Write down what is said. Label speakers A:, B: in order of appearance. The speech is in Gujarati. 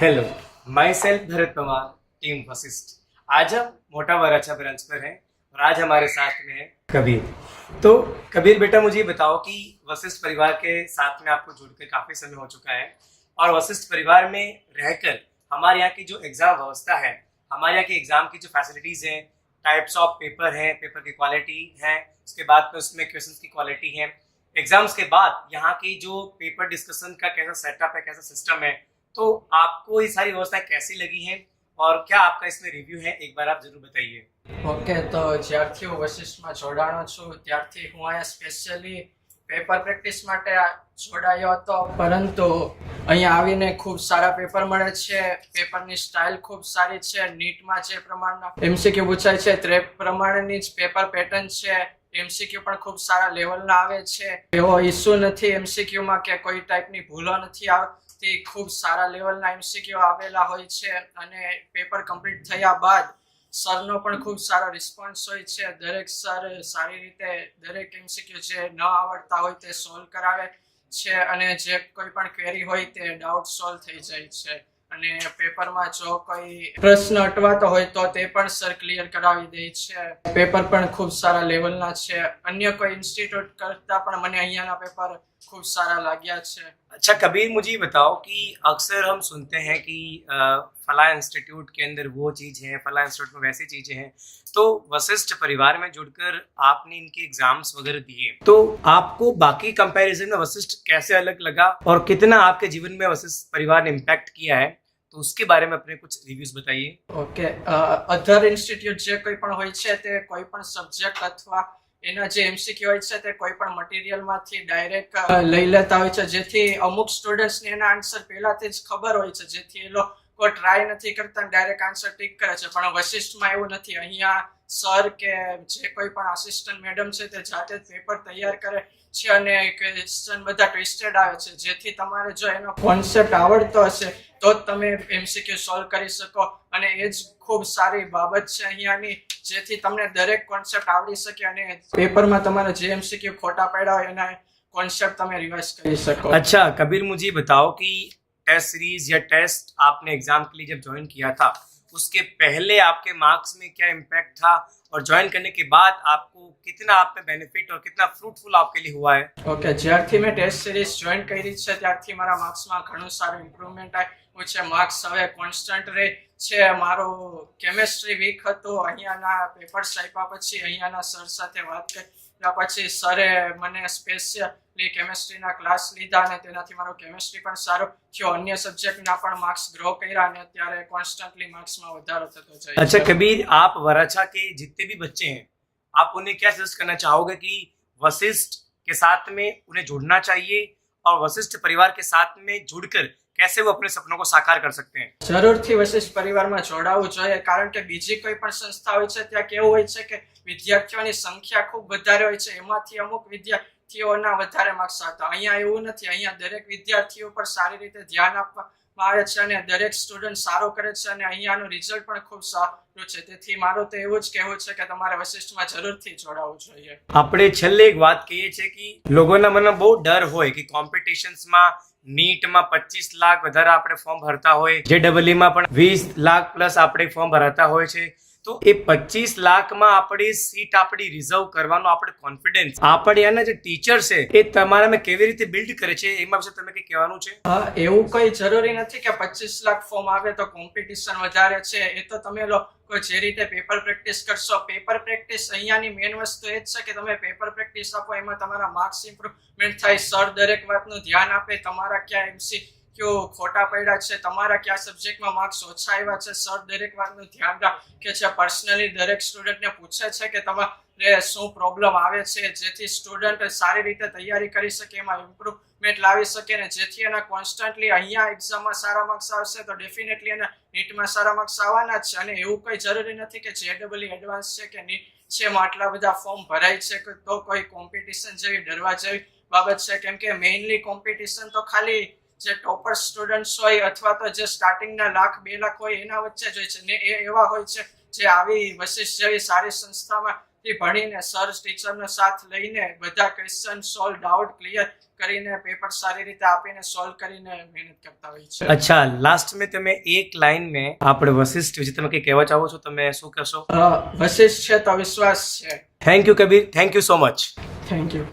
A: Hello, my self Bharat Pawar, team Vashishtha. आज हम मोटा वराछा ब्रांच पर हैं और आज हमारे साथ में है कबीर। तो कबीर बेटा, मुझे बताओ कि वशिष्ठ परिवार के साथ में आपको जुड़कर काफी समय हो चुका है और वशिष्ठ परिवार में रहकर हमारे यहाँ की जो एग्जाम व्यवस्था है, हमारे यहाँ की एग्जाम की जो फैसिलिटीज हैं, टाइप्स ऑफ पेपर हैं, पेपर की क्वालिटी है, उसके बाद में उसमें क्वेश्चंस की क्वालिटी है, एग्जाम्स के बाद यहाँ की जो पेपर डिस्कशन का कैसा सेटअप है, कैसा सिस्टम है, तो आपको ये सारी व्यवस्थाएं कैसी लगी हैं और क्या आपका इसमें रिव्यू है, एक बार आप जरूर बताइए।
B: ઓકે, તો જ્યારથી હું વશિષ્ઠમાં જોડાણો છું ત્યારથી હું અહીંયા સ્પેશિયલી પેપર પ્રેક્ટિસ માટે જોડાયો હતો, પરંતુ અહીંયા આવીને ખૂબ સારા પેપર મળે છે. પેપરની સ્ટાઇલ ખૂબ સારી છે. નીટમાં જે પ્રમાણના એમસીક્યુ પૂછાય છે તે પ્રમાણેની જ પેપર પેટર્ન છે. એમસીક્યુ પણ ખૂબ સારા લેવલના આવે છે. એવો ઇસ્યુ નથી એમસીક્યુમાં કે કોઈ ટાઈપની ભૂલો નથી આવતી. ખૂબ સારા લેવલના એમસીક્યુ આવેલા હોય છે અને પેપર કમ્પ્લીટ થયા બાદ સરનો પણ ખૂબ સારો રિસ્પોન્સ હોય છે. દરેક સર સારી રીતે દરેક એમસીક્યુ જે ન આવડતા હોય તે સોલ્વ કરાવે છે અને જે કોઈ પણ ક્વેરી હોય તે ડાઉટ સોલ્વ થઈ જાય છે. અને પેપરમાં જો કોઈ પ્રશ્ન અટવાતો હોય તો તે પણ સર ક્લિયર કરાવી દે છે. પેપર પણ ખૂબ સારા લેવલના છે. अन्य कोई इंस्टीट्यूट करता पण मने अहियाना पेपर खूब सारा लाग्या छे.
A: अच्छा कबीर, मुझे बताओ कि अक्सर हम सुनते हैं कि फला इंस्टीट्यूट के अंदर वो चीज़ है, फला इंस्टीट्यूट में वैसी चीज़ें हैं, तो वशिष्ठ परिवार में जुड़कर आपने इनके एग्जाम्स वगैरह दिए, तो आपको बाकी कंपैरिजन में वशिष्ठ कैसे अलग लगा और कितना आपके जीवन में वशिष्ठ परिवार ने इम्पैक्ट किया है, तो उसके बारे में अपने कुछ रिव्यूज बताइए।
B: ओके, अदर इंस्टीट्यूट जे कोई पण होय छे ते कोई पण सब्जेक्ट अथवा एना जे एमसीक्यू होय छे ते कोई पण मटीरियल मांथी डायरेक्ट लई लेता होय छे, जेथी अमुक स्टुडन्ट्स ने एना आंसर पहेलाथी ज खबर होय छे, जेथी ए लोको ट्राय નથી કરતા डायरेक्ट आंसर टिक करे छे. पण वशिष्ठમાં એવું નથી. અહીંયા સર કે જે કોઈ પણ આસિસ્ટન્ટ મેડમ છે તે જાતે જ પેપર તૈયાર કરે છે અને ક્વેશ્ચન બધા ટ્વિસ્ટેડ આવે છે, જેથી તમારે જો એનો કોન્સેપ્ટ આવડતો હશે તો જ તમે એમસીક્યુ સોલ્વ કરી શકો. અને એ જ ખૂબ સારી બાબત છે અહીંયાની, જેથી તમને દરેક કોન્સેપ્ટ આવડી શકે અને પેપરમાં તમારે જે એમસીક્યુ ખોટા પડ્યા હોય એના कॉन्सेप्ट તમે રિવાઇઝ કરી શકો.
A: अच्छा कबीर, मुझे बताओ कि टेस्ट सीरीज या टेस्ट आपने एग्जाम के लिए जब ज्वाइन किया था, उसके पहले आपके मार्क्स में क्या इम्पैक्ट था और ज्वाइन करने के बाद आपको कितना आप में बेनिफिट और कितना फ्रूटफुल आपके लिए हुआ है?
B: ओके, જ્યારથી મેં ટેસ્ટ સિરીઝ જોઈન કરી છે ત્યારથી મારા માર્ક્સમાં ઘણું સારું ઇમ્પ્રુવમેન્ટ આવ્યું છે. માર્ક્સ હવે કોન્સ્ટન્ટ રહે છે. મારો કેમેસ્ટ્રી વીક હતો, અહીંયાના પેપર્સ આપ્યા પછી અહીંયાના સર સાથે વાત કર્યા પછી સરે મને સ્પેશિયલી કેમેસ્ટ્રીના ક્લાસ લીધા અને તેનાથી મારો કેમેસ્ટ્રી પણ સારો થયો. અન્ય સબ્જેક્ટના પણ માર્ક્સ ગ્રો કર્યા અને અત્યારે કોન્સ્ટન્ટલી માર્ક્સમાં વધારો થતો જાય છે.
A: अच्छा कबीर, आप वराछा के जितने भी बच्चे हैं, आप उन्हें क्या सजेस्ट करना चाहोगे कि वशिष्ठ के साथ में उन्हें जुड़ना चाहिए और वशिष्ठ परिवार के साथ में जुड़कर कैसे वो अपने सपनों को साकार कर सकते हैं?
B: જરૂરથી વશિષ્ઠ પરિવારમાં જોડાવું જોઈએ, કારણ કે બીજી કોઈ પણ સંસ્થા હોય છે ત્યાં કેવું હોય છે કે વિદ્યાર્થીઓની સંખ્યા ખૂબ વધારે હોય છે, એમાંથી અમુક વિદ્યાર્થીઓના વધારે માર્ક્સ આવતા. અહીંયા એવું નથી. અહીંયા દરેક વિદ્યાર્થીઓ પર સારી રીતે ધ્યાન આપવામાં આવે છે અને દરેક સ્ટુડન્ટ સારો કરે છે અને અહીંયાનું રિઝલ્ટ પણ ખૂબ સારું છે. તેથી મારું તો એવું જ કહેવું છે કે તમારે વશિષ્ઠમાં જરૂરથી જોડાવું જોઈએ.
A: આપણે છેલ્લે એક વાત કહીએ છે કે લોકોના મનમાં બહુ ડર હોય કે કોમ્પિટિશન્સમાં નીટમાં 25 લાખ વધારે આપણે ફોર્મ ભરતા હોય, જેડબલઈમાં પણ 20 લાખ પ્લસ આપણે ફોર્મ ભરાતા હોય છે, તો એ 25 લાખમાં આપણી સીટ આપણી રિઝર્વ કરવાનો આપણે કોન્ફિડન્સ આપણે એના જે ટીચર છે એ તમારામાં કેવી રીતે બિલ્ડ કરે છે, એમાં વિશે તમે કંઈ કહેવાનું છે?
B: હા, એવું કોઈ જરૂરી નથી કે 25 લાખ ફોર્મ આવે તો કોમ્પિટિશન વધારે છે. એ તો તમે લોકો જે રીતે પેપર પ્રેક્ટિસ કરશો, પેપર પ્રેક્ટિસ અહીંયાની મેઇન વસ્તુ એ જ છે કે તમે પેપર પ્રેક્ટિસ આપો, એમાં તમારા માર્ક્સ ઇમ્પ્રુવમેન્ટ થાય. સર દરેક વાતનું ધ્યાન આપે. તમારા ક્યાં એમસીક્યુ ખોટા પડ્યા છે, તમારા ક્યાં સબ્જેક્ટમાં માર્ક્સ ઓછા આવ્યા છે, સર દરેક વાતનું ધ્યાન રાખે છે. પર્સનલી દરેક સ્ટુડન્ટને પૂછે છે કે તમારે શું પ્રોબ્લેમ આવે છે, જેથી સ્ટુડન્ટ સારી રીતે તૈયારી કરી શકે, એમાં ઇમ્પ્રુવમેન્ટ લાવી શકે ને જેથી એના કોન્સ્ટન્ટલી અહીંયા એક્ઝામમાં સારા માર્ક્સ આવશે તો ડેફિનેટલી એના નીટમાં સારા માર્ક્સ આવવાના જ છે. અને એવું કોઈ જરૂરી નથી કે જેડબલઈ એડવાન્સ છે કે નીટ છે એમાં આટલા બધા ફોર્મ ભરાય છે કે તો કોઈ કોમ્પિટિશન જેવી ડરવા જેવી બાબત છે, કેમ કે મેઇનલી કોમ્પિટિશન તો ખાલી જે ટોપર સ્ટુડન્ટ્સ હોય અથવા તો જે સ્ટાર્ટિંગના 1,00,000-2 લાખ હોય એના વચ્ચે જ હોય છે ને. એ એવા હોય છે જે આવી વશિષ્ઠ જેવી સારી સંસ્થામાં થી ભણીને સર ટીચરનો સાથ લઈને બધા ક્વેશ્ચન સોલ્વ ડાઉટ ક્લિયર કરીને પેપર સારી રીતે આપીને સોલ્વ કરીને મહેનત કરતા હોય છે.
A: अच्छा लास्ट में તમે એક લાઈન में આપણે વશિષ્ઠ વિશે તમે કંઈ કહેવા ચાહો છો? તમે શું કહેશો?
B: વશિષ્ઠ છે તો વિશ્વાસ છે.
A: Thank you Kabir, thank you so much.
B: Thank you.